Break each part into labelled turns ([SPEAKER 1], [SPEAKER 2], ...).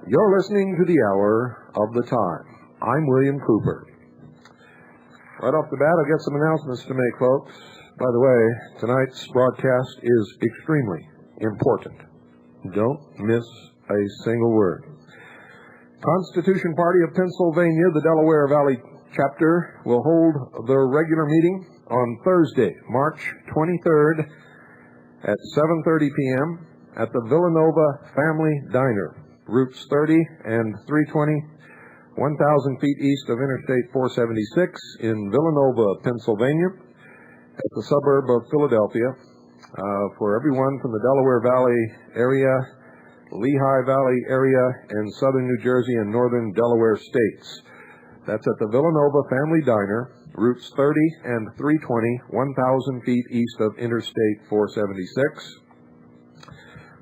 [SPEAKER 1] You're listening to the Hour of the Time. I'm William Cooper. Right off the bat, I've got some announcements to make, folks. By the way, tonight's broadcast is extremely important. Don't miss a single word. Constitution Party of Pennsylvania, the Delaware Valley chapter, will hold their regular meeting on Thursday, March 23rd at 7:30 p.m. at the Villanova Family Diner, routes 30 and 320, 1,000 feet east of Interstate 476 in Villanova, Pennsylvania, at the suburb of Philadelphia, for everyone from the Delaware Valley area, Lehigh Valley area, and southern New Jersey and northern Delaware states. That's at the Villanova Family Diner, routes 30 and 320, 1,000 feet east of Interstate 476.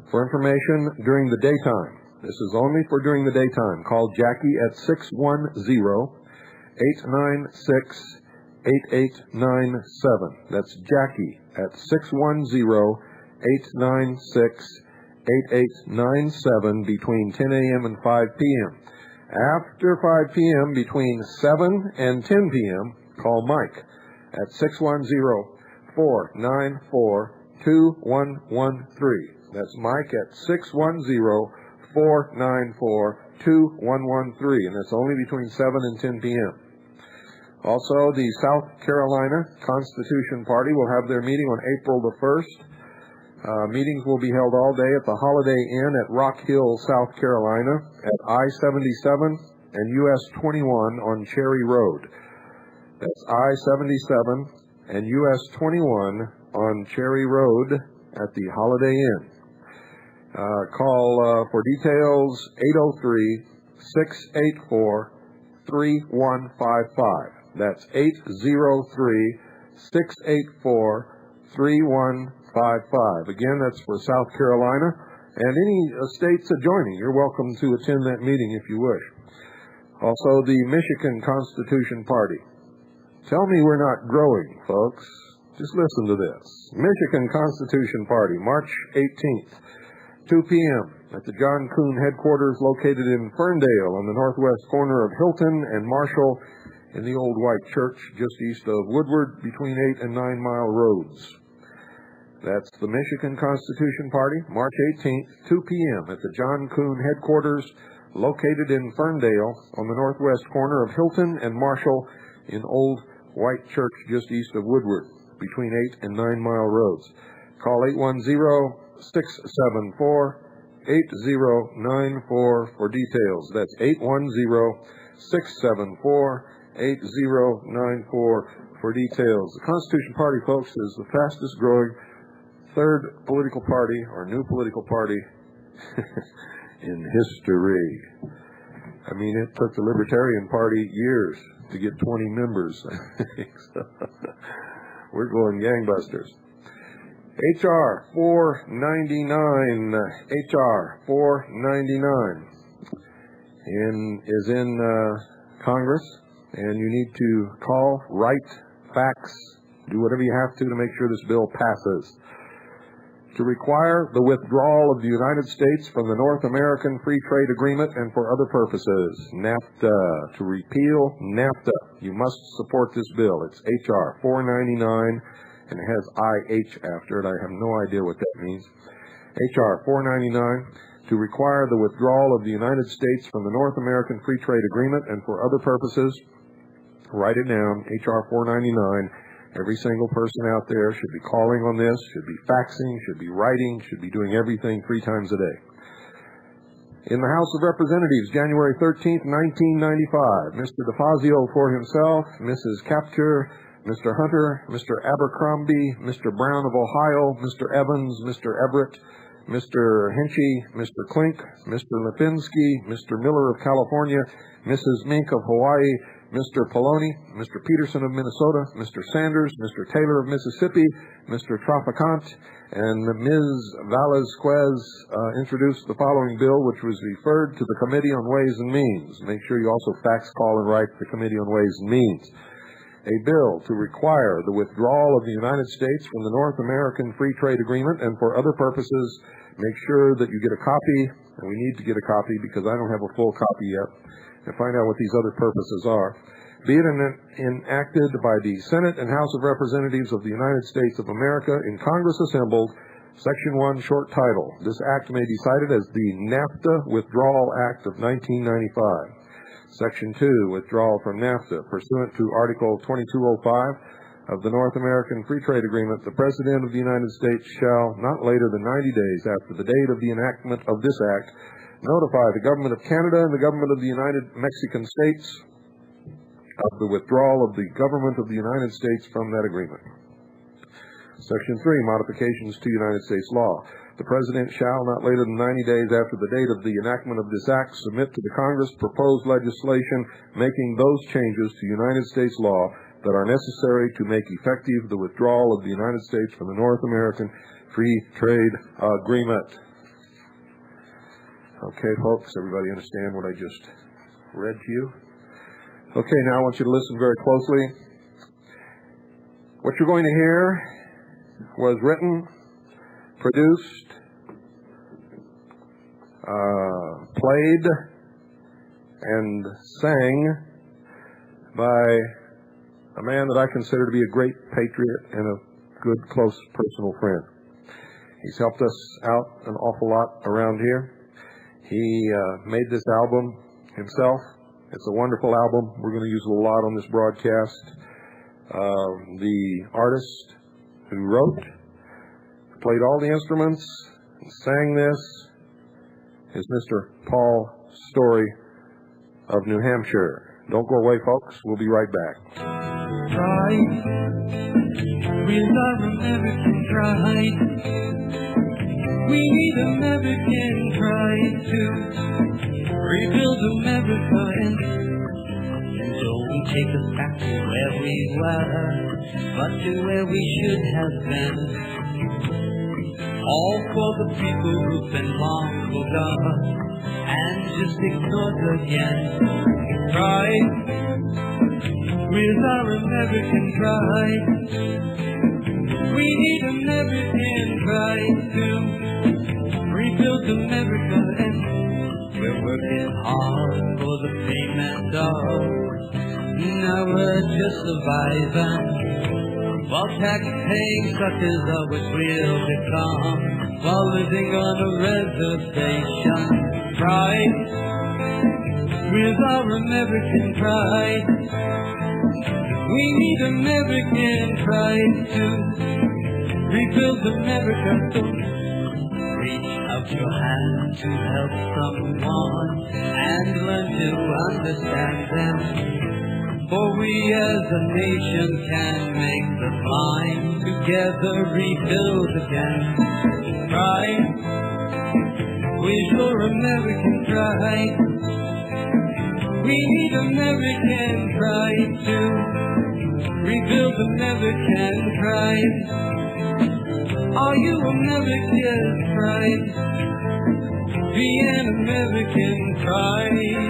[SPEAKER 1] For information during the daytime, this is only for during the daytime, call Jackie at 610-896-8897. That's Jackie at 610-896-8897 between 10 a.m. and 5 p.m. After 5 p.m., between 7 and 10 p.m., call Mike at 610-494-2113. That's Mike at 610-494-2113, and that's only between 7 and 10 p.m. Also, the South Carolina Constitution Party will have their meeting on April the 1st. Meetings will be held all day at the Holiday Inn at Rock Hill, South Carolina, at I-77 and US 21 on Cherry Road. That's I-77 and US 21 on Cherry Road at the Holiday Inn. Call for details 803-684-3155. That's 803-684-3155. Again, that's for South Carolina. And any states adjoining, you're welcome to attend that meeting if you wish. Also, the Michigan Constitution Party. Tell me we're not growing, folks. Just listen to this. Michigan Constitution Party, March 18th. 2 p.m. at the John Kuhn headquarters located in Ferndale on the northwest corner of Hilton and Marshall in the Old White Church just east of Woodward between 8 and 9 Mile Roads. That's the Michigan Constitution Party, March 18th, 2 p.m. at the John Kuhn headquarters located in Ferndale on the northwest corner of Hilton and Marshall in Old White Church just east of Woodward between 8 and 9 Mile Roads. Call 810-674-8094 for details. That's 810-674-8094 for details. The Constitution Party, folks, is the fastest growing third political party or new political party in history. I mean, it took the Libertarian Party years to get 20 members. We're going gangbusters. H.R. 499, H.R. 499 is in Congress, and you need to call, write, fax, do whatever you have to make sure this bill passes. To require the withdrawal of the United States from the North American Free Trade Agreement and for other purposes, NAFTA. To repeal NAFTA. You must support this bill. It's H.R. 499. And it has IH after it. I have no idea what that means. H.R. 499, to require the withdrawal of the United States from the North American Free Trade Agreement and for other purposes, Write it down, H.R. 499. Every single person out there should be calling on this, should be faxing, should be writing, should be doing everything 3 times a day. In the House of Representatives, January 13th, 1995, Mr. DeFazio for himself, Mrs. Capture, Mr. Hunter, Mr. Abercrombie, Mr. Brown of Ohio, Mr. Evans, Mr. Everett, Mr. Hinchy, Mr. Klink, Mr. Lipinski, Mr. Miller of California, Mrs. Mink of Hawaii, Mr. Poloni, Mr. Peterson of Minnesota, Mr. Sanders, Mr. Taylor of Mississippi, Mr. Traficant, and Ms. Valesquez introduced the following bill, which was referred to the Committee on Ways and Means. Make sure you also fax, call, and write the Committee on Ways and Means. A bill to require the withdrawal of the United States from the North American Free Trade Agreement, and for other purposes, make sure that you get a copy, and we need to get a copy because I don't have a full copy yet, and find out what these other purposes are. Be it enacted by the Senate and House of Representatives of the United States of America in Congress assembled, Section 1, short title. This act may be cited as the NAFTA Withdrawal Act of 1995. Section 2, withdrawal from NAFTA. Pursuant to Article 2205 of the North American Free Trade Agreement, the President of the United States shall, not later than 90 days after the date of the enactment of this act, notify the Government of Canada and the Government of the United Mexican States of the withdrawal of the Government of the United States from that agreement. Section 3, modifications to United States law. The President shall, not later than 90 days after the date of the enactment of this act, submit to the Congress proposed legislation making those changes to United States law that are necessary to make effective the withdrawal of the United States from the North American Free Trade Agreement. Okay, folks, everybody understand what I just read to you? Okay, now I want you to listen very closely. What you're going to hear was written, produced, played, and sang by a man that I consider to be a great patriot and a good, close, personal friend. He's helped us out an awful lot around here. He made this album himself. It's a wonderful album. We're going to use it a lot on this broadcast. The artist who wrote, played all the instruments, and sang this is Mr. Paul Story of New Hampshire. Don't go away, folks. We'll be right back.
[SPEAKER 2] Pride, we love American pride. We need American pride to rebuild America and don't take us back to where we were, but to where we should have been. All for the people who've been long forgot and just ignored again. Pride, with our American pride. We need American pride to rebuild America, and we're working hard for the payment of. Now we're just surviving, while tax-paying suckers are what we'll become, while living on a reservation. Pride, with our American pride. We need American pride to rebuild America. So reach out your hand to help someone and learn to understand them. For we as a nation can make the line together rebuild again. Pride, with your American pride. We need American pride to rebuild American pride. Are you American pride? Be an American pride.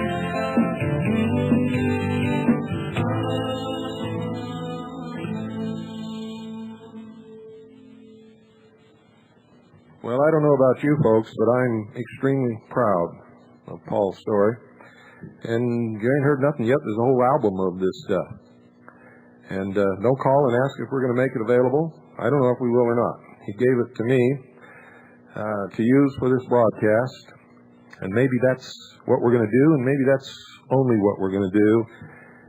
[SPEAKER 1] Well, I don't know about you folks, but I'm extremely proud of Paul's story. And you ain't heard nothing yet. There's a whole album of this stuff. And don't call and ask if we're going to make it available. I don't know if we will or not. He gave it to me to use for this broadcast. And maybe that's what we're going to do, and maybe that's only what we're going to do.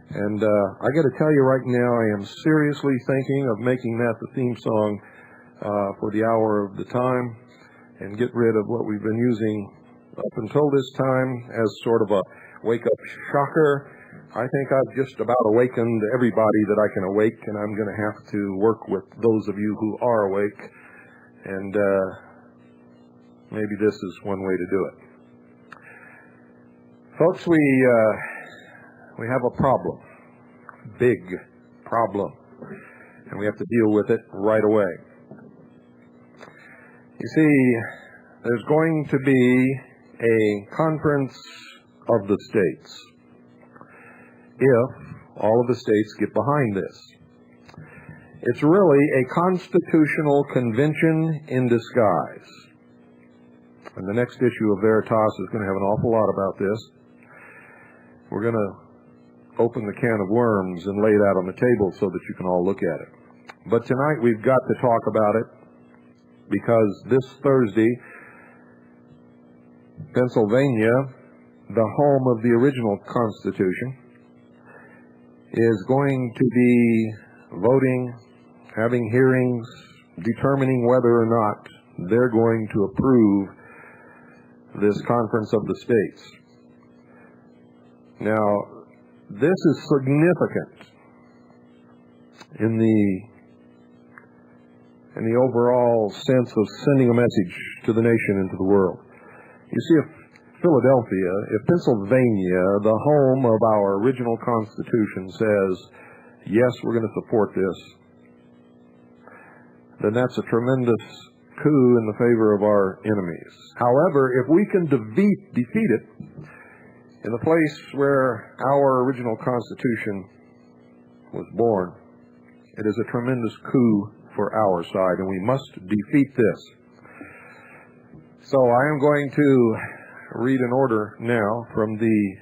[SPEAKER 1] And I got to tell you right now, I am seriously thinking of making that the theme song for the hour of the time, and get rid of what we've been using up until this time as sort of a wake-up shocker. I think I've just about awakened everybody that I can awake, and I'm going to have to work with those of you who are awake, and maybe this is one way to do it. Folks, we have a problem, big problem, and we have to deal with it right away. You see, there's going to be a conference of the states if all of the states get behind this. It's really a constitutional convention in disguise. And the next issue of Veritas is going to have an awful lot about this. We're going to open the can of worms and lay it out on the table so that you can all look at it. But tonight we've got to talk about it because this Thursday, Pennsylvania, the home of the original Constitution, is going to be voting, having hearings, determining whether or not they're going to approve this Conference of the States. Now, this is significant in the overall sense of sending a message to the nation and to the world. You see, if Philadelphia, if Pennsylvania, the home of our original Constitution, says, yes, we're going to support this, then that's a tremendous coup in the favor of our enemies. However, if we can defeat it in the place where our original Constitution was born, it is a tremendous coup for our side, and we must defeat this. So I am going to read an order now from the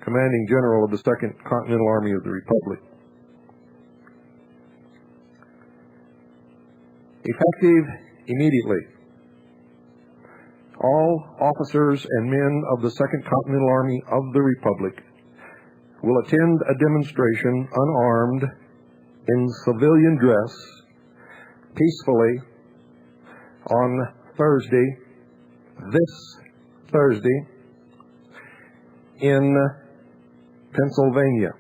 [SPEAKER 1] Commanding General of the Second Continental Army of the Republic. Effective immediately, all officers and men of the Second Continental Army of the Republic will attend a demonstration unarmed in civilian dress peacefully on Thursday, this Thursday, in Pennsylvania.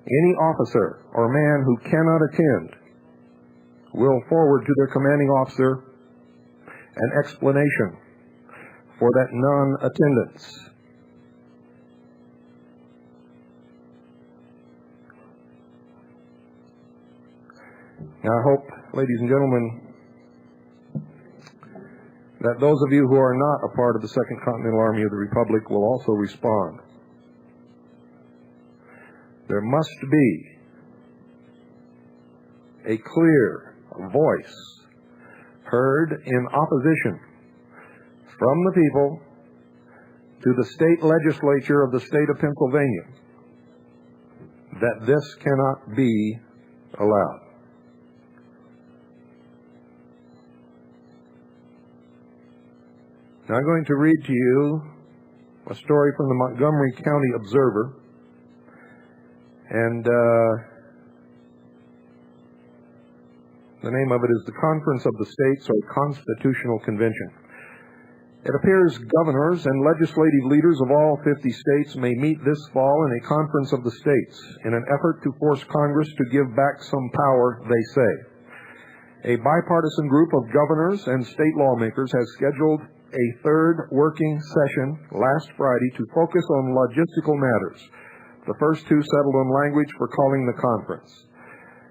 [SPEAKER 1] Any officer or man who cannot attend will forward to their commanding officer an explanation for that non-attendance. Now, I hope, ladies and gentlemen, that those of you who are not a part of the Second Continental Army of the Republic will also respond. There must be a clear voice heard in opposition from the people to the state legislature of the state of Pennsylvania that this cannot be allowed. Now I'm going to read to you a story from the Montgomery County Observer, and the name of it is the Conference of the States, or Constitutional Convention. It appears governors and legislative leaders of all 50 states may meet this fall in a Conference of the States in an effort to force Congress to give back some power, they say. A bipartisan group of governors and state lawmakers has scheduled a third working session last Friday to focus on logistical matters. The first two settled on language for calling the conference.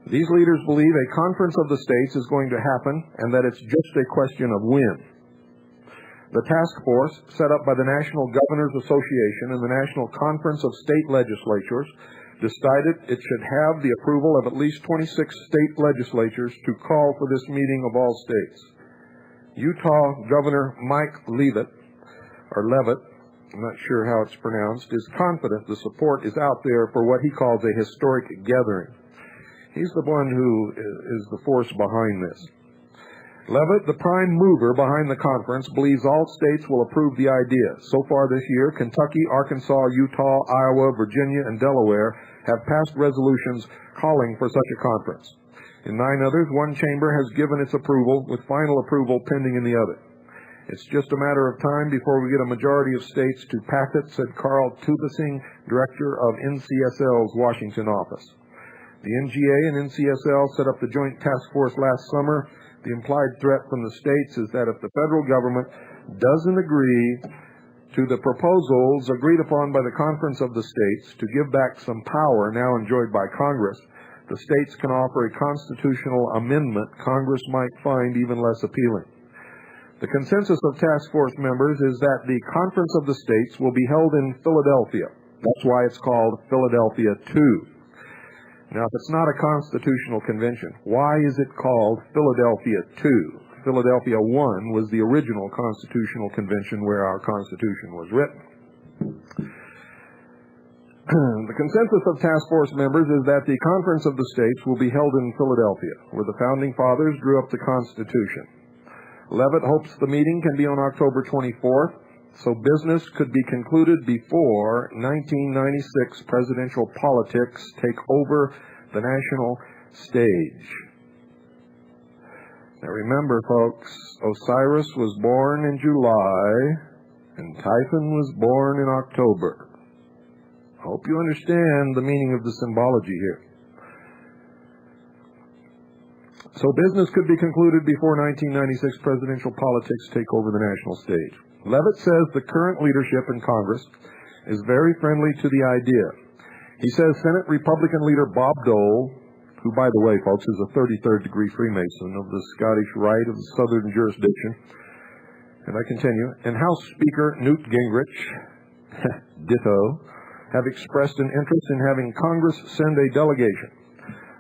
[SPEAKER 1] These leaders believe a conference of the states is going to happen and that it's just a question of when. The task force, set up by the National Governors Association and the National Conference of State Legislatures, decided it should have the approval of at least 26 state legislatures to call for this meeting of all states. Utah Governor Mike Leavitt, or Levitt, I'm not sure how it's pronounced, is confident the support is out there for what he calls a historic gathering. He's the one who is the force behind this. Leavitt, the prime mover behind the conference, believes all states will approve the idea. So far this year, Kentucky, Arkansas, Utah, Iowa, Virginia, and Delaware have passed resolutions calling for such a conference. In 9 others, one chamber has given its approval, with final approval pending in the other. It's just a matter of time before we get a majority of states to pass it, said Carl Tubesing, director of NCSL's Washington office. The NGA and NCSL set up the joint task force last summer. The implied threat from the states is that if the federal government doesn't agree to the proposals agreed upon by the Conference of the States to give back some power now enjoyed by Congress, the states can offer a constitutional amendment Congress might find even less appealing. The consensus of task force members is that the Conference of the States will be held in Philadelphia. That's why it's called Philadelphia II. Now, if it's not a constitutional convention, why is it called Philadelphia II? Philadelphia I was the original constitutional convention where our Constitution was written. The consensus of task force members is that the Conference of the States will be held in Philadelphia, where the Founding Fathers drew up the Constitution. Leavitt hopes the meeting can be on October 24th, so business could be concluded before 1996 presidential politics take over the national stage. Now remember, folks, Osiris was born in July and Typhon was born in October. Hope you understand the meaning of the symbology here. So business could be concluded before 1996 presidential politics take over the national stage. Leavitt says the current leadership in Congress is very friendly to the idea. He says Senate Republican leader Bob Dole, who, by the way, folks, is a 33rd degree Freemason of the Scottish Rite of the Southern Jurisdiction, and I continue, and House Speaker Newt Gingrich, ditto, have expressed an interest in having Congress send a delegation.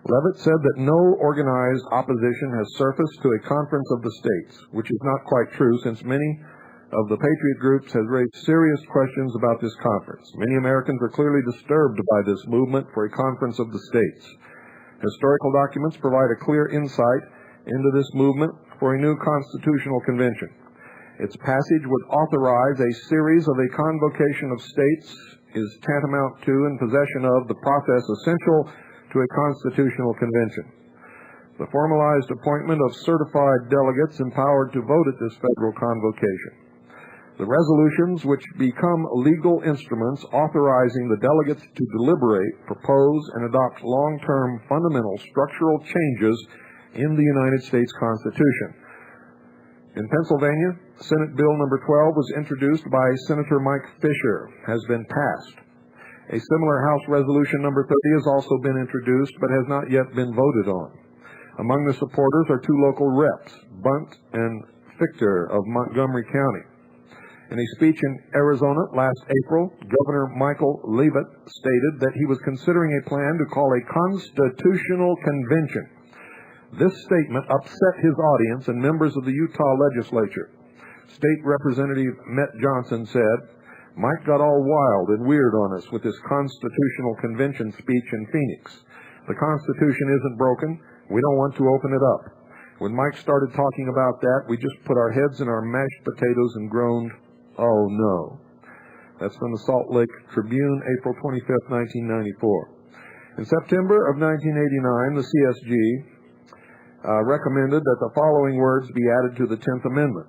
[SPEAKER 1] Leavitt said that no organized opposition has surfaced to a conference of the states, which is not quite true since many of the patriot groups has raised serious questions about this conference. Many Americans are clearly disturbed by this movement for a conference of the states. Historical documents provide a clear insight into this movement for a new constitutional convention. Its passage would authorize a series of a convocation of states is tantamount to and possession of the process essential to a constitutional convention. The formalized appointment of certified delegates empowered to vote at this federal convocation. The resolutions which become legal instruments authorizing the delegates to deliberate, propose, and adopt long-term fundamental structural changes in the United States Constitution. In Pennsylvania, Senate Bill number 12 was introduced by Senator Mike Fisher, has been passed. A similar House Resolution number 30 has also been introduced but has not yet been voted on. Among the supporters are 2 local reps, Bunt and Fichter of Montgomery County. In a speech in Arizona last April, Governor Michael Leavitt stated that he was considering a plan to call a constitutional convention. This statement upset his audience and members of the Utah legislature. State Representative Met Johnson said, "Mike got all wild and weird on us with this constitutional convention speech in Phoenix. The Constitution isn't broken. We don't want to open it up." When Mike started talking about that, we just put our heads in our mashed potatoes and groaned, "Oh, no." That's from the Salt Lake Tribune, April 25th, 1994. In September of 1989, the CSG recommended that the following words be added to the 10th Amendment.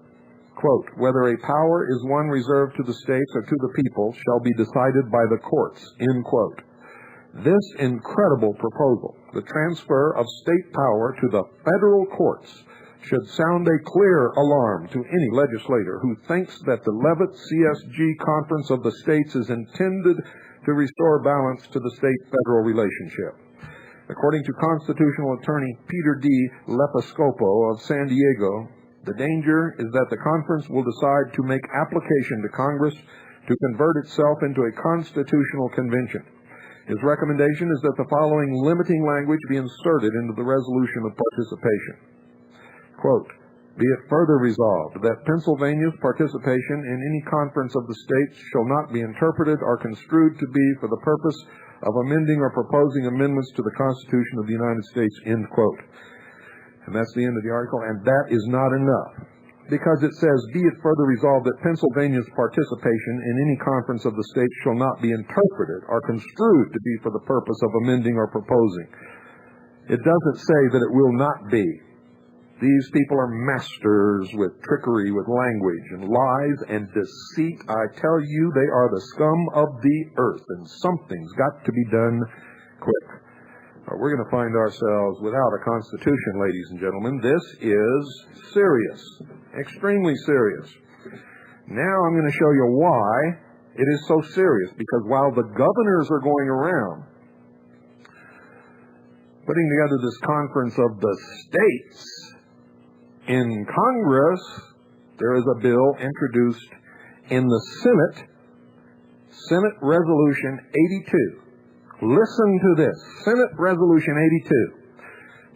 [SPEAKER 1] Quote, "Whether a power is one reserved to the states or to the people shall be decided by the courts." End quote. This incredible proposal, the transfer of state power to the federal courts, should sound a clear alarm to any legislator who thinks that the Leavitt CSG Conference of the States is intended to restore balance to the state-federal relationship. According to constitutional attorney Peter D. Lepiscopo of San Diego, the danger is that the conference will decide to make application to Congress to convert itself into a constitutional convention. His recommendation is that the following limiting language be inserted into the resolution of participation. Quote, "Be it further resolved that Pennsylvania's participation in any conference of the states shall not be interpreted or construed to be for the purpose of amending or proposing amendments to the Constitution of the United States." End quote. And that's the end of the article, and that is not enough. Because it says, be it further resolved that Pennsylvania's participation in any conference of the states shall not be interpreted or construed to be for the purpose of amending or proposing. It doesn't say that it will not be. These people are masters with trickery, with language, and lies and deceit. I tell you, they are the scum of the earth, and something's got to be done quick. We're going to find ourselves without a constitution, ladies and gentlemen. This is serious, extremely serious. Now I'm going to show you why it is so serious, because while the governors are going around putting together this conference of the states, in Congress there is a bill introduced in the Senate Resolution 82. Listen to this. Senate Resolution 82.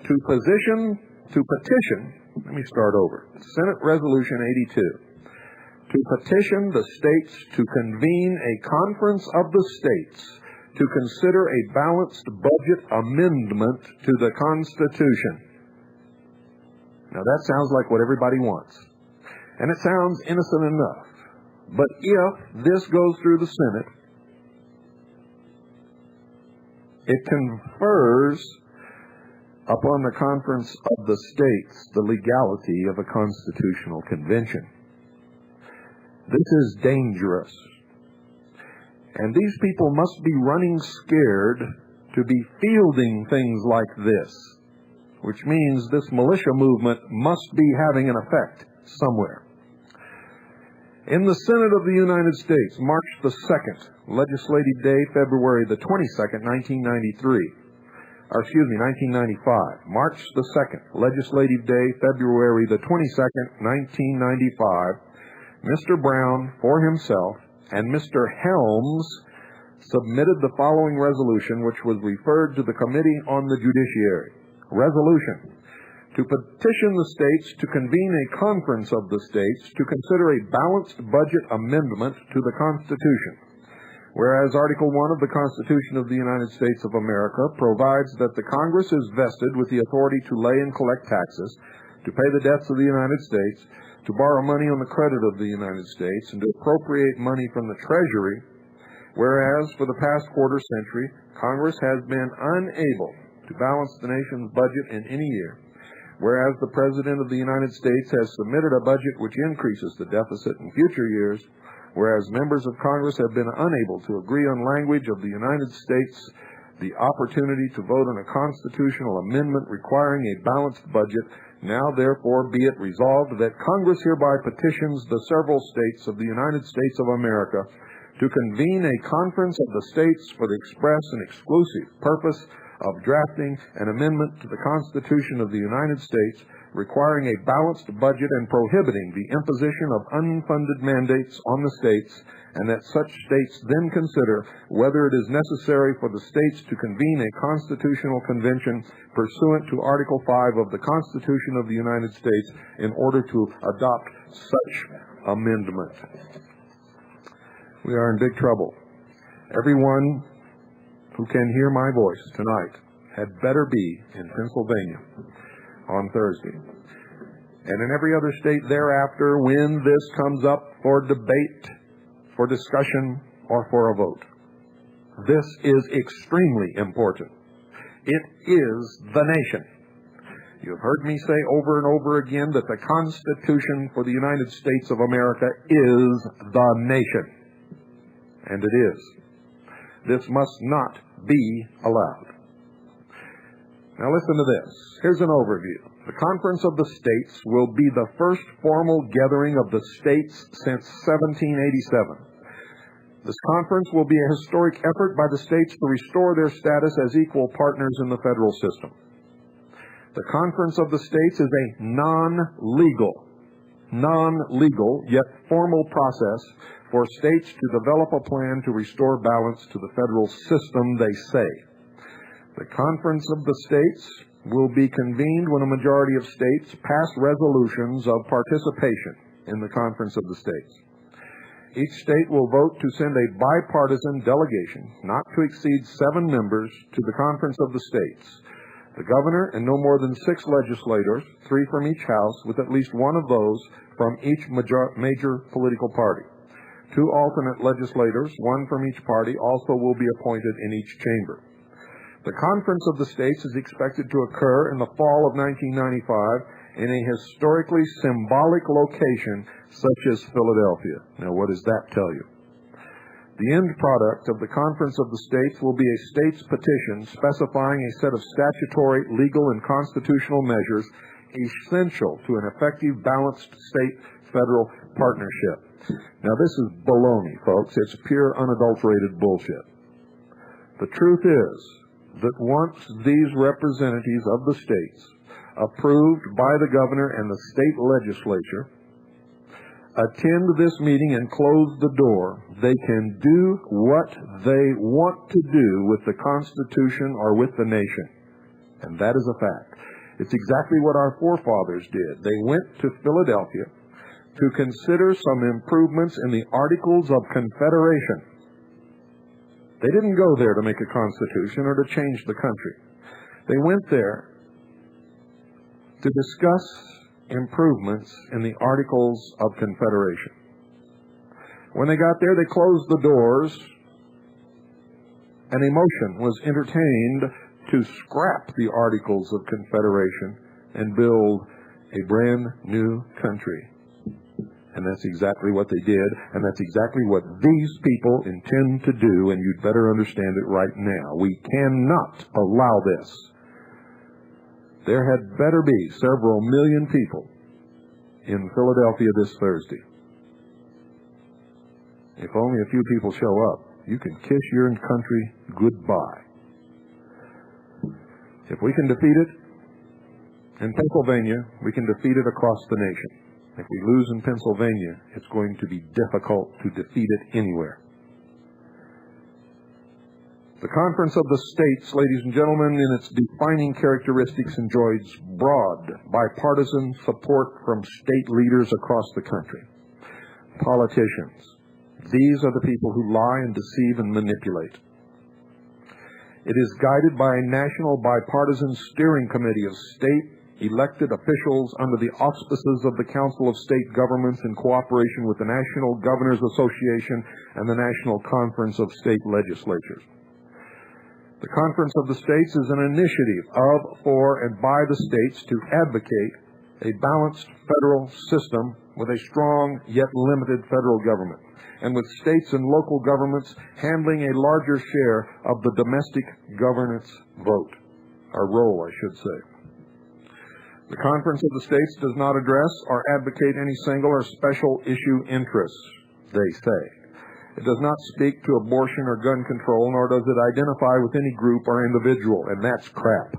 [SPEAKER 1] To petition, let me start over. Senate Resolution 82. To petition the states to convene a conference of the states to consider a balanced budget amendment to the Constitution. Now that sounds like what everybody wants. And it sounds innocent enough. But if this goes through the Senate, it confers upon the conference of the states the legality of a constitutional convention. This is dangerous. And these people must be running scared to be fielding things like this, which means this militia movement must be having an effect somewhere. In the Senate of the United States, March the 2nd, legislative day, February the 22nd, 1995. March the 2nd, legislative day, February the 22nd, 1995. Mr. Brown, for himself, and Mr. Helms submitted the following resolution, which was referred to the Committee on the Judiciary. Resolution: to petition the states to convene a conference of the states to consider a balanced budget amendment to the Constitution. Whereas Article 1 of the Constitution of the United States of America provides that the Congress is vested with the authority to lay and collect taxes, to pay the debts of the United States, to borrow money on the credit of the United States, and to appropriate money from the Treasury. Whereas for the past quarter century, Congress has been unable to balance the nation's budget in any year. Whereas the President of the United States has submitted a budget which increases the deficit in future years, whereas members of Congress have been unable to agree on language of the United States, the opportunity to vote on a constitutional amendment requiring a balanced budget, now therefore be it resolved that Congress hereby petitions the several states of the United States of America to convene a conference of the states for the express and exclusive purpose of drafting an amendment to the Constitution of the United States requiring a balanced budget and prohibiting the imposition of unfunded mandates on the states, and that such states then consider whether it is necessary for the states to convene a constitutional convention pursuant to Article 5 of the Constitution of the United States in order to adopt such amendment. We are in big trouble. Everyone who can hear my voice tonight had better be in Pennsylvania on Thursday. And in every other state thereafter when this comes up for debate, for discussion, or for a vote. This is extremely important. It is the nation. You've heard me say over and over again that the Constitution for the United States of America is the nation. And it is. This must not be allowed. Now listen to this. Here's an overview. The Conference of the States will be the first formal gathering of the states since 1787. This conference will be a historic effort by the states to restore their status as equal partners in the federal system. The Conference of the States is a non-legal yet formal process for states to develop a plan to restore balance to the federal system, they say. The Conference of the States will be convened when a majority of states pass resolutions of participation in the Conference of the States. Each state will vote to send a bipartisan delegation, not to exceed 7 members, to the Conference of the States. The governor and no more than 6 legislators, 3 from each house, with at least one of those from each major political party. 2 alternate legislators, 1 from each party, also will be appointed in each chamber. The Conference of the States is expected to occur in the fall of 1995 in a historically symbolic location such as Philadelphia. Now, what does that tell you? The end product of the Conference of the States will be a state's petition specifying a set of statutory, legal, and constitutional measures essential to an effective, balanced state-federal partnership. Now, this is baloney, folks. It's pure, unadulterated bullshit. The truth is that once these representatives of the states, approved by the governor and the state legislature, attend this meeting and close the door, they can do what they want to do with the Constitution or with the nation. And that is a fact. It's exactly what our forefathers did. They went to Philadelphia to consider some improvements in the Articles of Confederation. They didn't go there to make a constitution or to change the country. They went there to discuss improvements in the Articles of Confederation. When they got there, they closed the doors, and a motion was entertained to scrap the Articles of Confederation and build a brand new country. And that's exactly what they did, and that's exactly what these people intend to do, and you'd better understand it right now. We cannot allow this. There had better be several million people in Philadelphia this Thursday. If only a few people show up, you can kiss your country goodbye. If we can defeat it in Pennsylvania, we can defeat it across the nation. If we lose in Pennsylvania, it's going to be difficult to defeat it anywhere. The Conference of the States, ladies and gentlemen, in its defining characteristics enjoys broad bipartisan support from state leaders across the country. Politicians. These are the people who lie and deceive and manipulate. It is guided by a national bipartisan steering committee of state elected officials under the auspices of the Council of State Governments in cooperation with the National Governors Association and the National Conference of State Legislatures. The Conference of the States is an initiative of, for, and by the states to advocate a balanced federal system with a strong yet limited federal government, and with states and local governments handling a larger share of the domestic governance vote, or role, I should say. The Conference of the States does not address or advocate any single or special issue interests, they say. It does not speak to abortion or gun control, nor does it identify with any group or individual, and that's crap.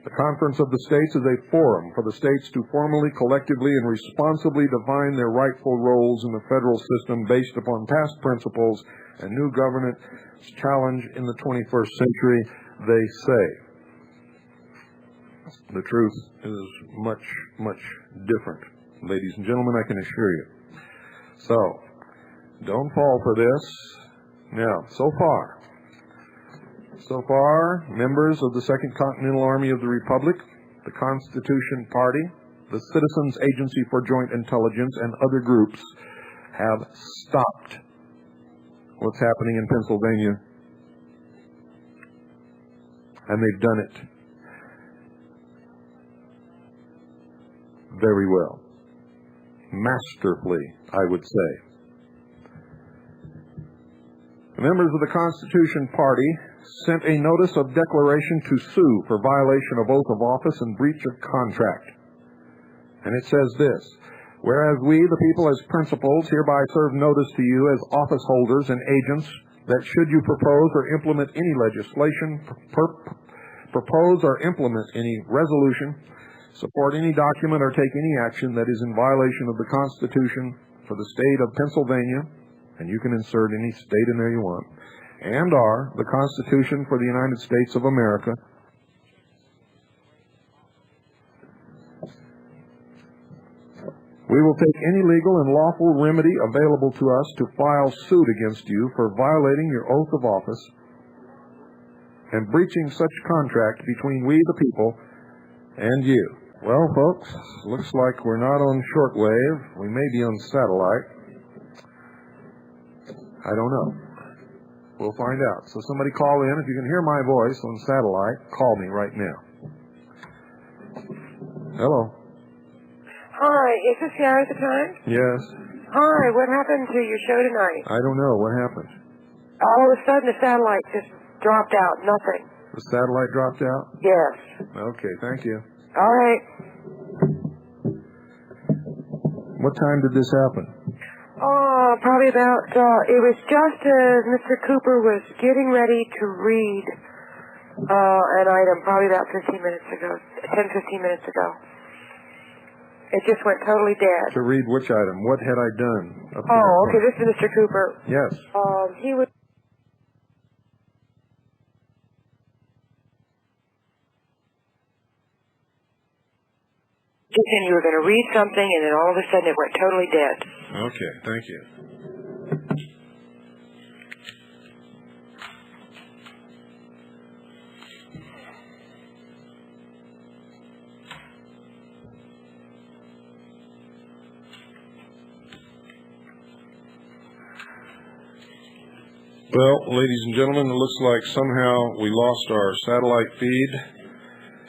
[SPEAKER 1] The Conference of the States is a forum for the states to formally, collectively, and responsibly define their rightful roles in the federal system based upon past principles and new governance challenge in the 21st century, they say. The truth is much, much different, ladies and gentlemen, I can assure you. So, don't fall for this. Now, so far, members of the Second Continental Army of the Republic, the Constitution Party, the Citizens Agency for Joint Intelligence, and other groups have stopped what's happening in Pennsylvania. And they've done it very well. Masterfully, I would say. The members of the Constitution Party sent a notice of declaration to sue for violation of oath of office and breach of contract. And it says this: whereas we, the people as principals, hereby serve notice to you as office holders and agents that should you propose or implement any legislation, propose or implement any resolution, support any document, or take any action that is in violation of the Constitution for the state of Pennsylvania, and you can insert any state in there you want, and are the Constitution for the United States of America, we will take any legal and lawful remedy available to us to file suit against you for violating your oath of office and breaching such contract between we the people and you. Well, folks, looks like we're not on shortwave. We may be on satellite. I don't know. We'll find out. So somebody call in. If you can hear my voice on satellite, call me right now. Hello.
[SPEAKER 3] Hi, is this the hour at the time?
[SPEAKER 1] Yes.
[SPEAKER 3] Hi, what happened to your show tonight?
[SPEAKER 1] I don't know. What happened?
[SPEAKER 3] All of a sudden the satellite just dropped out. Nothing.
[SPEAKER 1] The satellite dropped out?
[SPEAKER 3] Yes.
[SPEAKER 1] Okay, thank you.
[SPEAKER 3] All right.
[SPEAKER 1] What time did this happen?
[SPEAKER 3] Oh, probably about, it was just as Mr. Cooper was getting ready to read an item, probably about 10, 15 minutes ago. It just went totally dead.
[SPEAKER 1] To read which item? What had I done?
[SPEAKER 3] Oh, okay, this is Mr. Cooper.
[SPEAKER 1] Yes.
[SPEAKER 3] He was... And you were going to read something, and then all of a sudden it went totally dead.
[SPEAKER 1] Okay, thank you. Well, ladies and gentlemen, it looks like somehow we lost our satellite feed.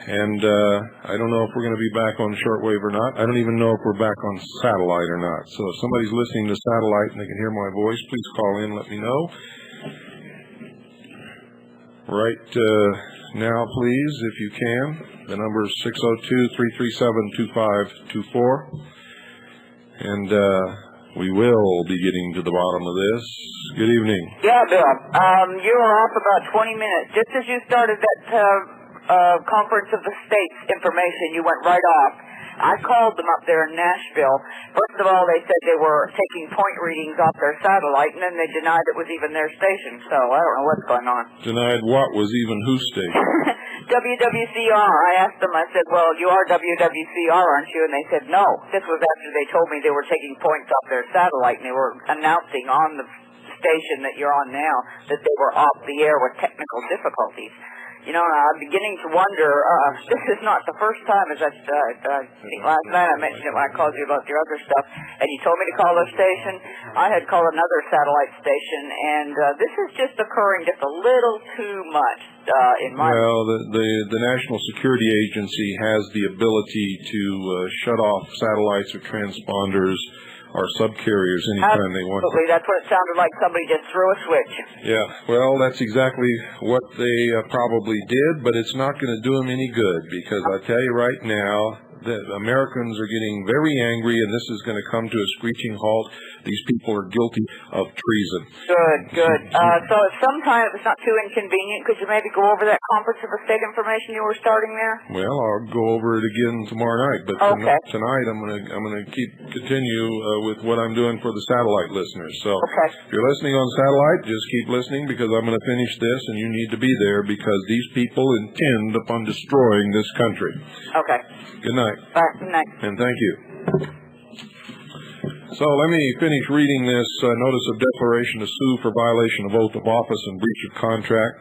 [SPEAKER 1] And I don't know if we're going to be back on shortwave or not. I don't even know if we're back on satellite or not. So if somebody's listening to satellite and they can hear my voice, please call in and let me know. Right now, please, if you can. The number is 602-337-2524. And we will be getting to the bottom of this. Good evening.
[SPEAKER 4] Yeah, Bill. You were off about 20 minutes. Just as you started that... Conference of the States information, you went right off. I called them up there in Nashville. First of all, they said they were taking point readings off their satellite, and then they denied it was even their station. So I don't know what's going on.
[SPEAKER 1] Denied what was even whose station?
[SPEAKER 4] WWCR. I asked them, I said, well, you are WWCR, aren't you? And they said, no. This was after they told me they were taking points off their satellite, and they were announcing on the station that you're on now that they were off the air with technical difficulties. You know, I'm beginning to wonder, this is not the first time, as I think last night I mentioned it when I called you about your other stuff, and you told me to call their station. I had called another satellite station, and this is just occurring just a little too much in my...
[SPEAKER 1] Well, the National Security Agency has the ability to shut off satellites or transponders or subcarriers anytime they want to.
[SPEAKER 4] Absolutely, that's what it sounded like. Somebody just threw a switch.
[SPEAKER 1] Yeah, well, that's exactly what they probably did, but it's not going to do them any good because I tell you right now that Americans are getting very angry, and this is going to come to a screeching halt. These people are guilty of treason.
[SPEAKER 4] Good. So if sometime it's not too inconvenient, could you maybe go over that Conference of the State information you were starting there?
[SPEAKER 1] Well, I'll go over it again tomorrow night, but tonight I'm going to continue with what I'm doing for the satellite listeners. So if you're listening on satellite, just keep listening because I'm going to finish this, and you need to be there because these people intend upon destroying this country.
[SPEAKER 4] Okay.
[SPEAKER 1] Good night.
[SPEAKER 4] All right, good night.
[SPEAKER 1] And thank you. So let me finish reading this notice of declaration to sue for violation of oath of office and breach of contract.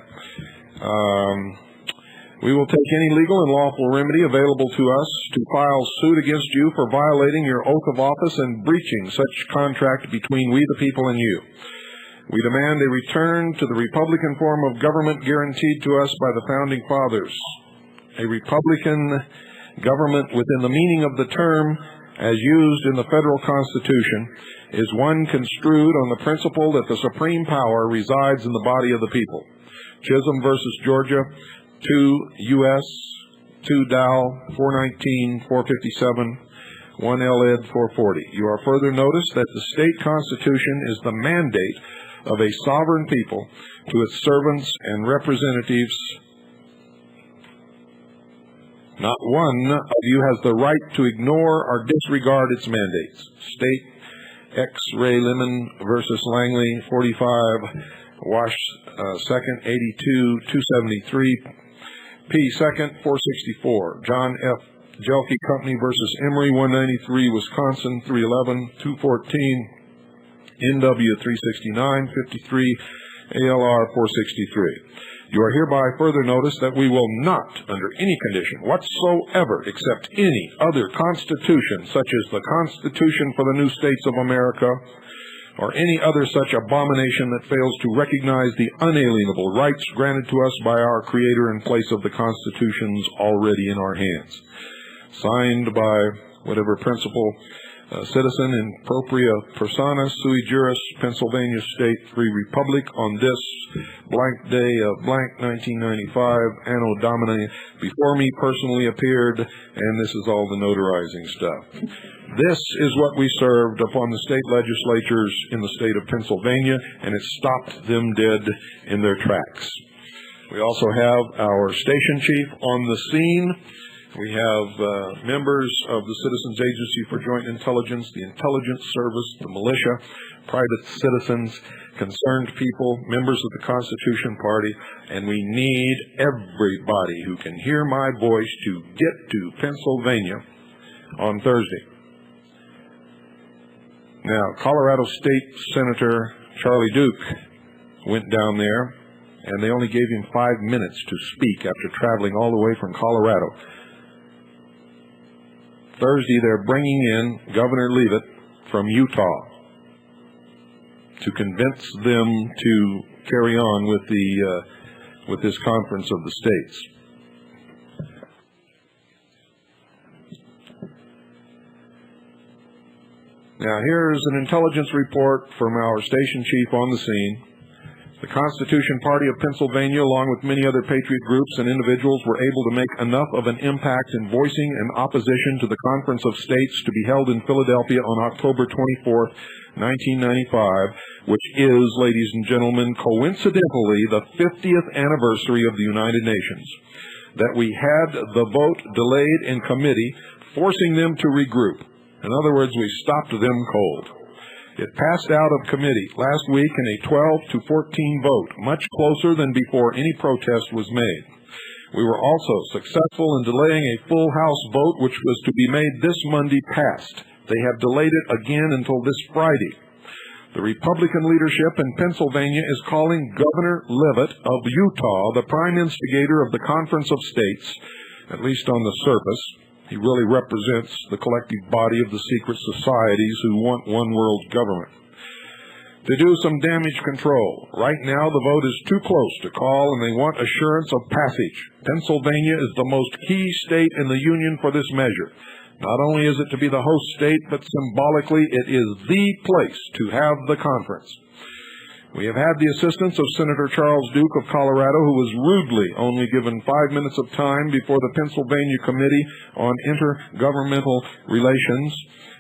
[SPEAKER 1] We will take any legal and lawful remedy available to us to file suit against you for violating your oath of office and breaching such contract between we the people and you. We demand a return to the Republican form of government guaranteed to us by the Founding Fathers. A Republican government within the meaning of the term as used in the federal Constitution is one construed on the principle that the supreme power resides in the body of the people. Chisholm versus Georgia, 2 U.S., 2 Dow, 419, 457, 1 L.Ed. 440. You are further noticed that the state constitution is the mandate of a sovereign people to its servants and representatives. Not one of you has the right to ignore or disregard its mandates. State X-Ray Lemon versus Langley, 45, Wash 2nd, 82, 273, P. 2nd, 464. John F. Jelke Company versus Emory, 193, Wisconsin, 311, 214, NW 369, 53, ALR 463. You are hereby further noticed that we will not, under any condition whatsoever, accept any other constitution, such as the Constitution for the New States of America, or any other such abomination that fails to recognize the unalienable rights granted to us by our Creator in place of the constitutions already in our hands. Signed by whatever principal citizen in propria persona sui juris, Pennsylvania State Free Republic, on this blank day of blank 1995, Anno Domini, before me personally appeared, and this is all the notarizing stuff. This is what we served upon the state legislatures in the state of Pennsylvania, and it stopped them dead in their tracks. We also have our station chief on the scene. We have members of the Citizens Agency for Joint Intelligence, the Intelligence Service, the militia, private citizens, concerned people, members of the Constitution Party, and we need everybody who can hear my voice to get to Pennsylvania on Thursday. Now, Colorado State Senator Charlie Duke went down there, and they only gave him 5 minutes to speak after traveling all the way from Colorado. Thursday, they're bringing in Governor Leavitt from Utah to convince them to carry on with this conference of the states. Now, here's an intelligence report from our station chief on the scene. The Constitution Party of Pennsylvania, along with many other patriot groups and individuals, were able to make enough of an impact in voicing an opposition to the Conference of States to be held in Philadelphia on October 24th, 1995, which is, ladies and gentlemen, coincidentally the 50th anniversary of the United Nations, that we had the vote delayed in committee, forcing them to regroup. In other words, we stopped them cold. It passed out of committee last week in a 12-14 vote, much closer than before any protest was made. We were also successful in delaying a full House vote, which was to be made this Monday, past. They have delayed it again until this Friday. The Republican leadership in Pennsylvania is calling Governor Leavitt of Utah the prime instigator of the Conference of States, at least on the surface. He really represents the collective body of the secret societies who want one world government. To do some damage control. Right now, the vote is too close to call, and they want assurance of passage. Pennsylvania is the most key state in the Union for this measure. Not only is it to be the host state, but symbolically it is the place to have the conference. We have had the assistance of Senator Charles Duke of Colorado, who was rudely only given 5 minutes of time before the Pennsylvania Committee on Intergovernmental Relations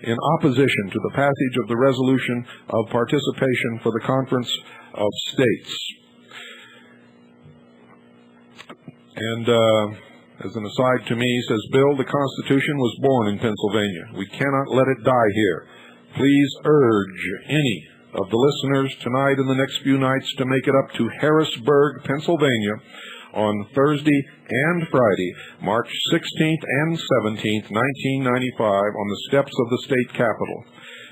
[SPEAKER 1] in opposition to the passage of the resolution of participation for the Conference of States. And as an aside to me, he says, Bill, the Constitution was born in Pennsylvania. We cannot let it die here. Please urge any of the listeners tonight and the next few nights to make it up to Harrisburg, Pennsylvania on Thursday and Friday, March 16th and 17th, 1995, on the steps of the state capitol.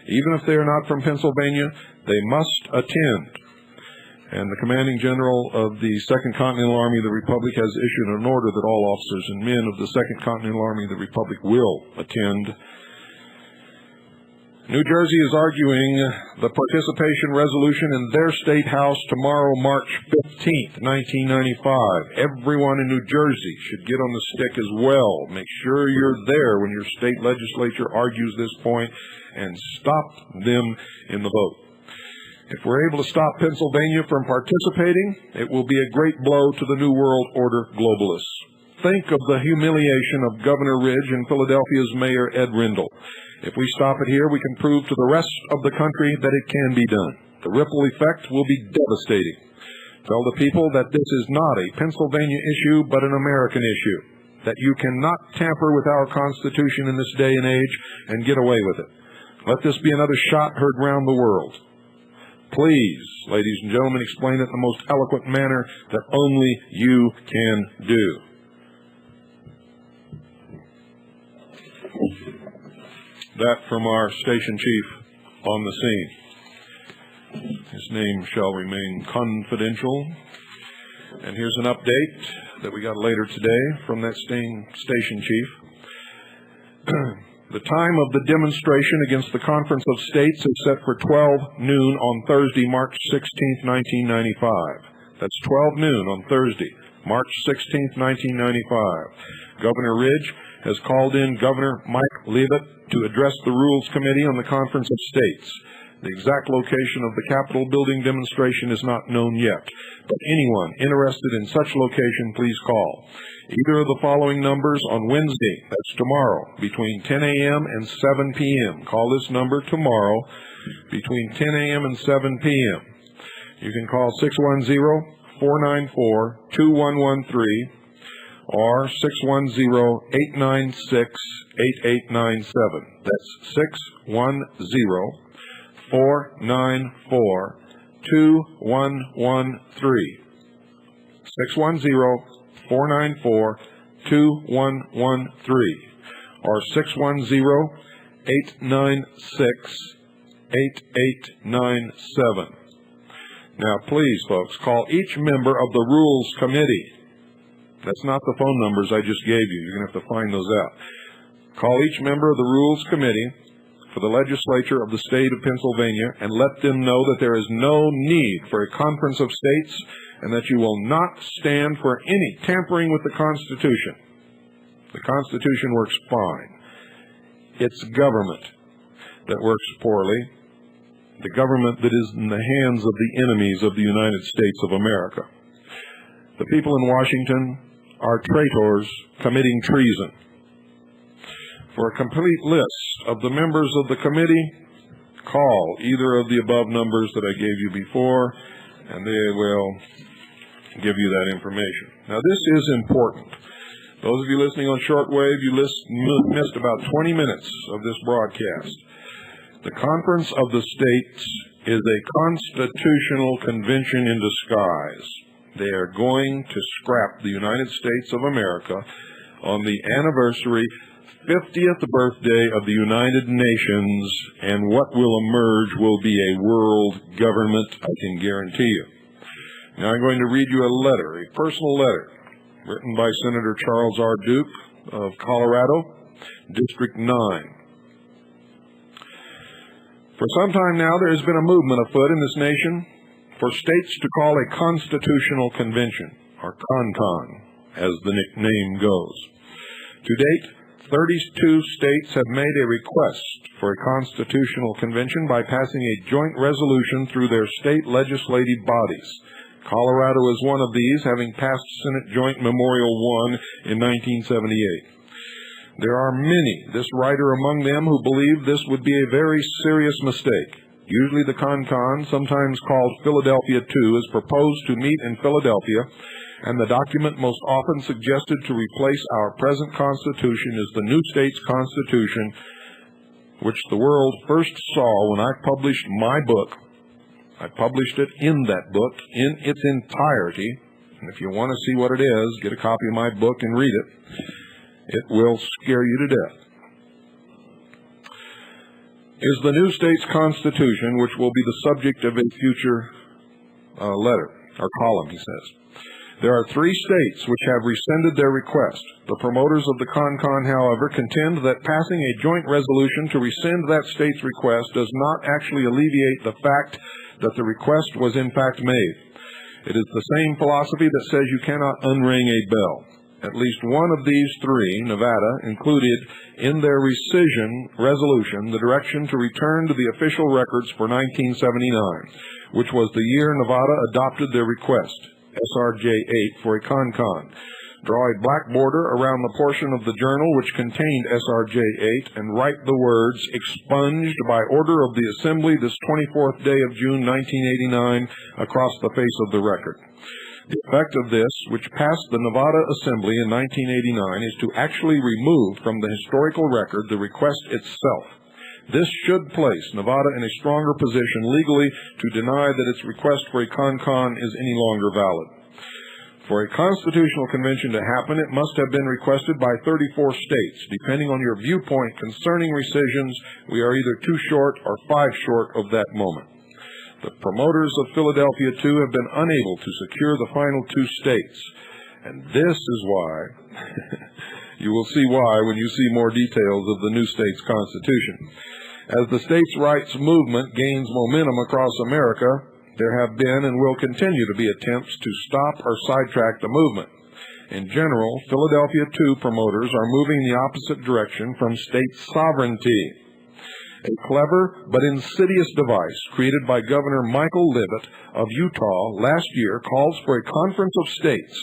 [SPEAKER 1] Even if they are not from Pennsylvania, they must attend. And the commanding general of the 2nd Continental Army of the Republic has issued an order that all officers and men of the 2nd Continental Army of the Republic will attend. New Jersey is arguing the participation resolution in their state house tomorrow, March 15th, 1995. Everyone in New Jersey should get on the stick as well. Make sure you're there when your state legislature argues this point and stop them in the vote. If we're able to stop Pennsylvania from participating, it will be a great blow to the New World Order globalists. Think of the humiliation of Governor Ridge and Philadelphia's Mayor Ed Rendell. If we stop it here, we can prove to the rest of the country that it can be done. The ripple effect will be devastating. Tell the people that this is not a Pennsylvania issue, but an American issue. That you cannot tamper with our Constitution in this day and age and get away with it. Let this be another shot heard round the world. Please, ladies and gentlemen, explain it in the most eloquent manner that only you can do. That from our station chief on the scene. His name shall remain confidential. And here's an update that we got later today from that station chief. The time of the demonstration against the Conference of States is set for 12 noon on Thursday, March 16, 1995. That's 12 noon on Thursday, March 16, 1995. Governor Ridge has called in Governor Mike Leavitt to address the Rules Committee on the Conference of States. The exact location of the Capitol building demonstration is not known yet, but anyone interested in such location, please call either of the following numbers on Wednesday, that's tomorrow, between 10 a.m. and 7 p.m. Call this number tomorrow between 10 a.m. and 7 p.m. You can call 610-494-2113 or 610-896-8897. That's 610-494-2113. 610-494-2113 or 610-896-8897. Now, please, folks, call each member of the Rules Committee. That's not the phone numbers I just gave you. You're going to have to find those out. Call each member of the Rules Committee for the legislature of the state of Pennsylvania and let them know that there is no need for a conference of states and that you will not stand for any tampering with the Constitution. The Constitution works fine. It's government that works poorly, the government that is in the hands of the enemies of the United States of America. The people in Washington are traitors committing treason. For a complete list of the members of the committee, call either of the above numbers that I gave you before, and they will give you that information. Now, this is important. Those of you listening on shortwave, you missed about 20 minutes of this broadcast. The Conference of the States is a constitutional convention in disguise. They are going to scrap the United States of America on the anniversary 50th birthday of the United Nations, and what will emerge will be a world government, I can guarantee you. Now I'm going to read you a letter, a personal letter, written by Senator Charles R. Duke of Colorado, District 9. For some time now, there has been a movement afoot in this nation for states to call a constitutional convention, or CONCON, as the name goes. To date, 32 states have made a request for a constitutional convention by passing a joint resolution through their state legislative bodies. Colorado is one of these, having passed Senate Joint Memorial 1 in 1978. There are many, this writer among them, who believe this would be a very serious mistake. Usually the CONCON, sometimes called Philadelphia II, is proposed to meet in Philadelphia, and the document most often suggested to replace our present Constitution is the new state's Constitution, which the world first saw when I published my book. I published it in that book, in its entirety, and if you want to see what it is, get a copy of my book and read it. It will scare you to death. Is the new state's Constitution, which will be the subject of a future letter, or column, he says. There are 3 states which have rescinded their request. The promoters of the CONCON, however, contend that passing a joint resolution to rescind that state's request does not actually alleviate the fact that the request was in fact made. It is the same philosophy that says you cannot unring a bell. At least one of these 3, Nevada, included in their rescission resolution the direction to return to the official records for 1979, which was the year Nevada adopted their request, SRJ 8, for a CONCON. Draw a black border around the portion of the journal which contained SRJ 8 and write the words, expunged by order of the Assembly this 24th day of June 1989, across the face of the record. The effect of this, which passed the Nevada Assembly in 1989, is to actually remove from the historical record the request itself. This should place Nevada in a stronger position legally to deny that its request for a CONCON is any longer valid. For a constitutional convention to happen, it must have been requested by 34 states. Depending on your viewpoint concerning rescissions, we are either 2 short or 5 short of that moment. The promoters of Philadelphia 2 have been unable to secure the final 2 states. And this is why, you will see why when you see more details of the new state's constitution. As the states' rights movement gains momentum across America, there have been and will continue to be attempts to stop or sidetrack the movement. In general, Philadelphia 2 promoters are moving the opposite direction from state sovereignty. A clever but insidious device created by Governor Michael Leavitt of Utah last year calls for a conference of states.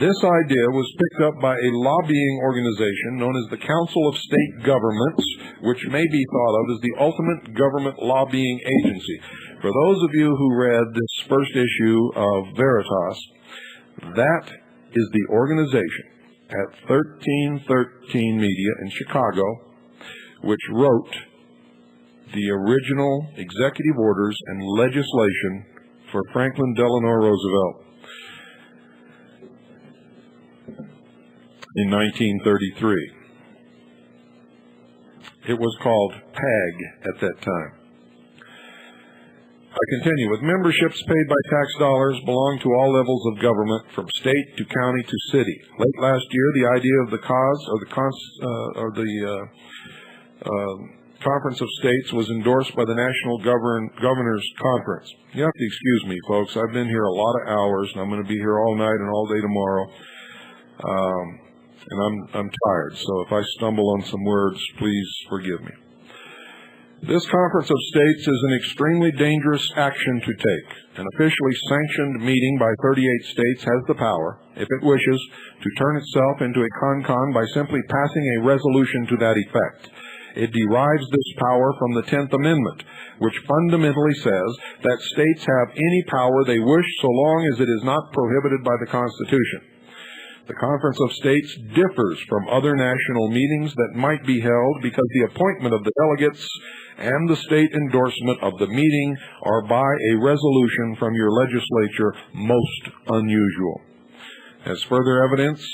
[SPEAKER 1] This idea was picked up by a lobbying organization known as the Council of State Governments, which may be thought of as the ultimate government lobbying agency. For those of you who read this first issue of Veritas, that is the organization at 1313 Media in Chicago, which wrote the original executive orders and legislation for Franklin Delano Roosevelt in 1933. It was called PAG at that time. I continue. With memberships paid by tax dollars belong to all levels of government, from state to county to city. Late last year, the idea of the Conference of States was endorsed by the National Governors Conference. You have to excuse me, folks. I've been here a lot of hours, and I'm going to be here all night and all day tomorrow. And I'm tired, so if I stumble on some words, please forgive me. This Conference of States is an extremely dangerous action to take. An officially sanctioned meeting by 38 states has the power, if it wishes, to turn itself into a con-con by simply passing a resolution to that effect. It derives this power from the 10th Amendment, which fundamentally says that states have any power they wish so long as it is not prohibited by the Constitution. The Conference of States differs from other national meetings that might be held because the appointment of the delegates and the state endorsement of the meeting are by a resolution from your legislature most unusual. As further evidence,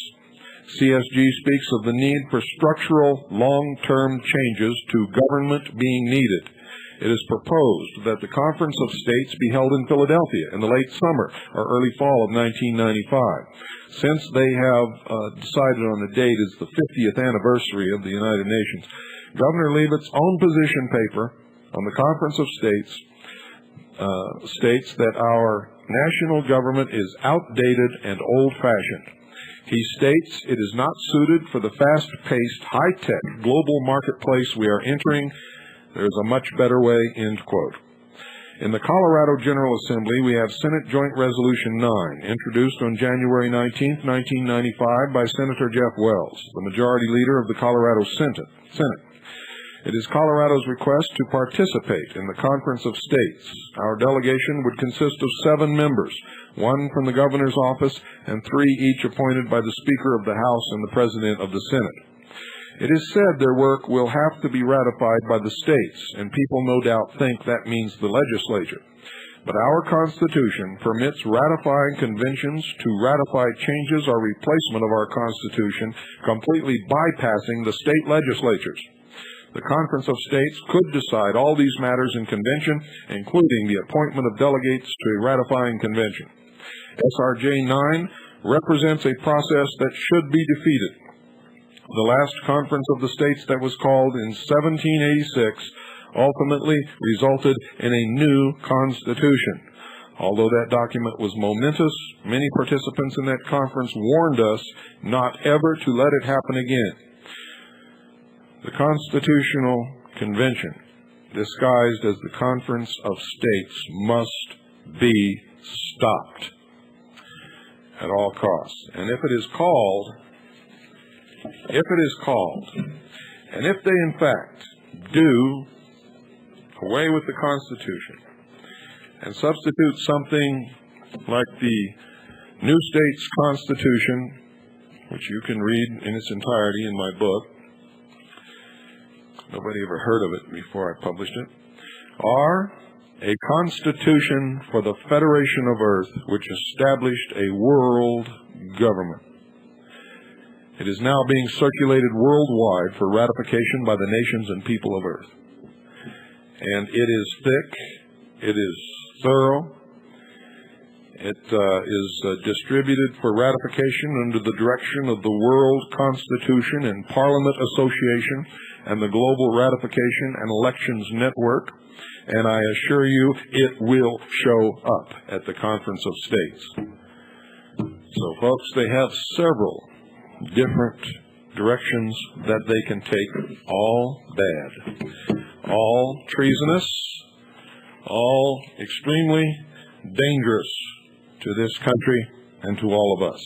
[SPEAKER 1] CSG speaks of the need for structural, long-term changes to government being needed. It is proposed that the Conference of States be held in Philadelphia in the late summer or early fall of 1995. Since they have decided on the date as the 50th anniversary of the United Nations, Governor Leavitt's own position paper on the Conference of States states that our national government is outdated and old-fashioned. He states it is not suited for the fast-paced, high-tech global marketplace we are entering. There's a much better way, end quote. In the Colorado General Assembly, we have Senate Joint Resolution 9, introduced on January 19, 1995 by Senator Jeff Wells, the majority leader of the Colorado Senate. It is Colorado's request to participate in the Conference of States. Our delegation would consist of 7 members, 1 from the governor's office and 3 each appointed by the Speaker of the House and the President of the Senate. It is said their work will have to be ratified by the states, and people no doubt think that means the legislature. But our Constitution permits ratifying conventions to ratify changes or replacement of our Constitution, completely bypassing the state legislatures. The Conference of States could decide all these matters in convention, including the appointment of delegates to a ratifying convention. SRJ 9 represents a process that should be defeated. The last Conference of the States that was called in 1786 ultimately resulted in a new Constitution. Although that document was momentous, many participants in that conference warned us not ever to let it happen again. The Constitutional Convention, disguised as the Conference of States, must be stopped at all costs. And if it is called, and if they in fact do away with the Constitution and substitute something like the New States Constitution, which you can read in its entirety in my book, nobody ever heard of it before I published it, or a Constitution for the Federation of Earth, which established a world government. It is now being circulated worldwide for ratification by the nations and people of Earth. And it is thick It is thorough. It is distributed for ratification under the direction of the World Constitution and Parliament Association and the Global Ratification and Elections Network, and I assure you it will show up at the Conference of States. So, folks, they have several different directions that they can take, all bad, all treasonous, all extremely dangerous to this country and to all of us.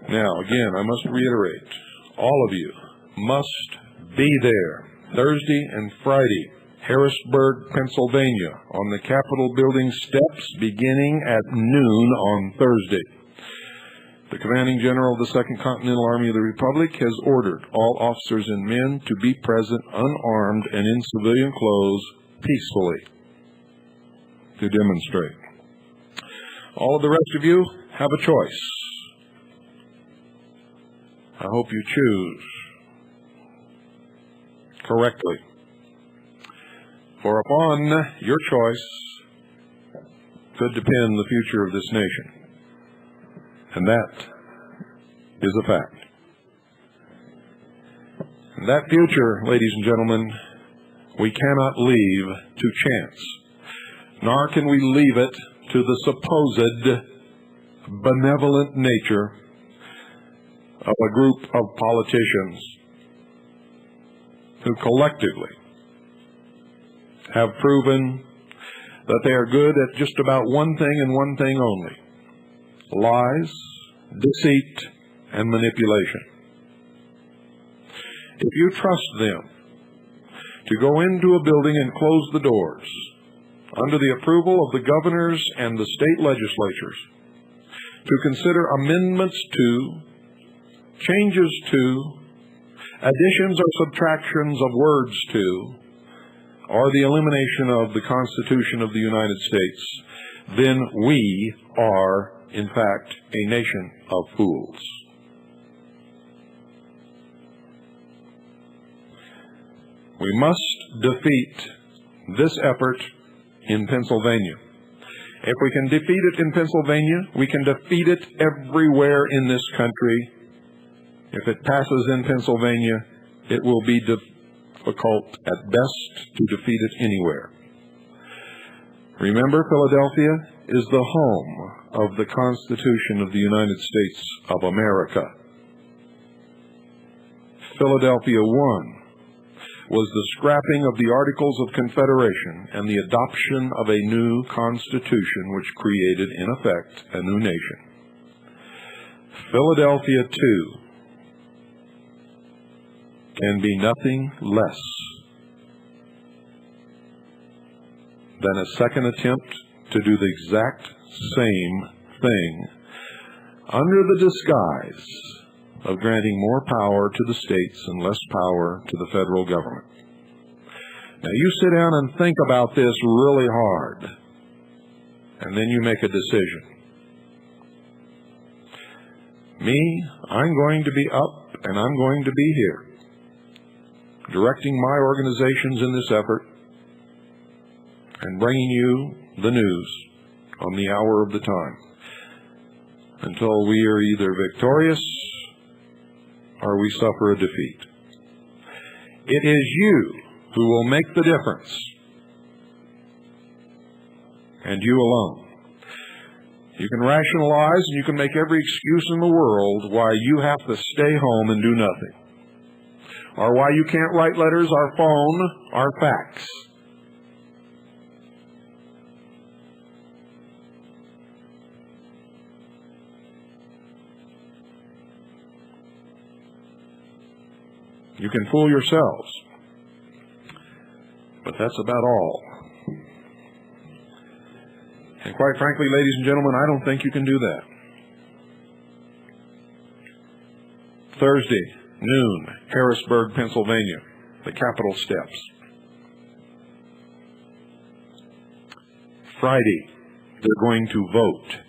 [SPEAKER 1] Now, again, I must reiterate, all of you must be there Thursday and Friday, Harrisburg, Pennsylvania, on the Capitol building steps beginning at noon on Thursday. The commanding general of the Second Continental Army of the Republic has ordered all officers and men to be present unarmed and in civilian clothes peacefully to demonstrate. All of the rest of you have a choice. I hope you choose correctly. For upon your choice could depend the future of this nation. And that is a fact. And that future, ladies and gentlemen, we cannot leave to chance. Nor can we leave it to the supposed benevolent nature of a group of politicians who collectively have proven that they are good at just about one thing and one thing only: lies, deceit, and manipulation. If you trust them to go into a building and close the doors under the approval of the governors and the state legislatures to consider amendments to, changes to, additions or subtractions of words to, or the elimination of the Constitution of the United States, then we are, in fact, a nation of fools. We must defeat this effort in Pennsylvania. If we can defeat it in Pennsylvania, we can defeat it everywhere in this country. If it passes in Pennsylvania, it will be difficult at best to defeat it anywhere. Remember, Philadelphia is the home of the Constitution of the United States of America. Philadelphia I was the scrapping of the Articles of Confederation and the adoption of a new Constitution which created, in effect, a new nation. Philadelphia II can be nothing less than a second attempt to do the exact same thing under the disguise of granting more power to the states and less power to the federal government. Now, you sit down and think about this really hard, and then you make a decision. Me, I'm going to be up, and I'm going to be here, directing my organizations in this effort and bringing you the news on the hour of the time until we are either victorious or we suffer a defeat. It is you who will make the difference, and you alone. You can rationalize and you can make every excuse in the world why you have to stay home and do nothing, or why you can't write letters or phone or fax. You can fool yourselves, but that's about all. And quite frankly, ladies and gentlemen, I don't think you can do that. Thursday, noon, Harrisburg, Pennsylvania, the Capitol steps. Friday, they're going to vote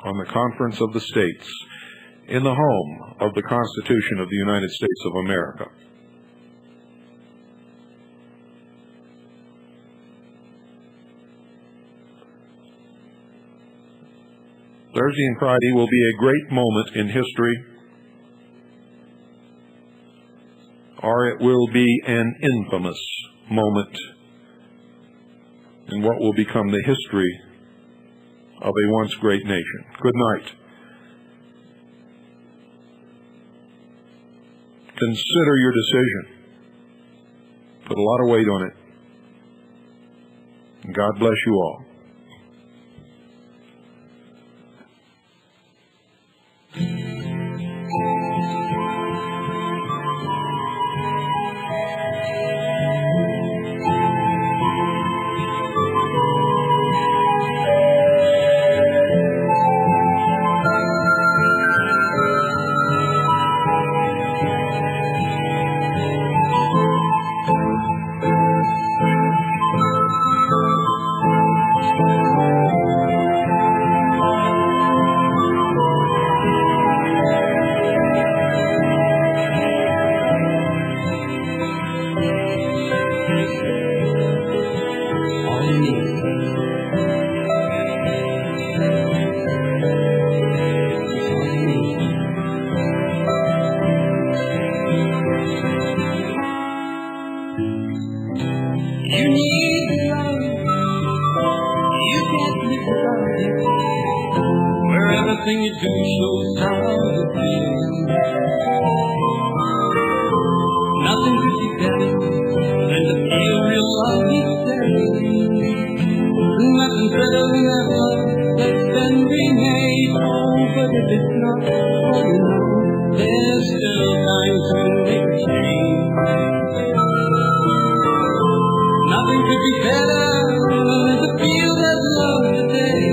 [SPEAKER 1] on the Conference of the States in the home of the Constitution of the United States of America. Thursday and Friday will be a great moment in history, or it will be an infamous moment in what will become the history of a once great nation. Good night. Consider your decision. Put a lot of weight on it. And God bless you all.
[SPEAKER 2] Everything you do shows how you feel. Nothing could be better than to feel real love each day. Nothing better than that love that's been remade. Oh, but if it's not, oh, you know, there's still time to make a change. Nothing could be better than to feel that love today.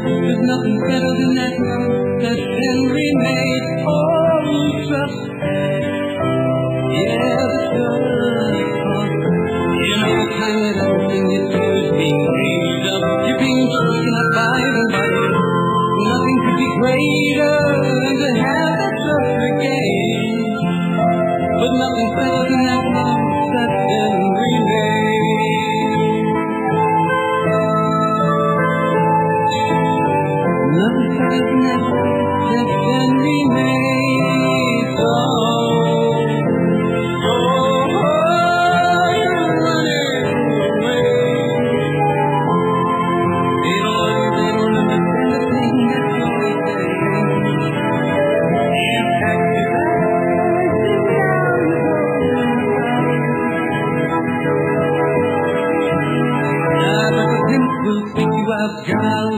[SPEAKER 2] There's nothing better than that love that's been remade. Oh, trust. Yeah, the trust. You know the kind that everything you do is being made up. You're being taken up by the body. Nothing could be greater than to have that trust again. But nothing better than that love that's been remade. Nothing better than that that's been remade. Oh, you're running away. They don't understand the thing that you're saying. You packed your bags and now you're going. But the prince will take you out, girl.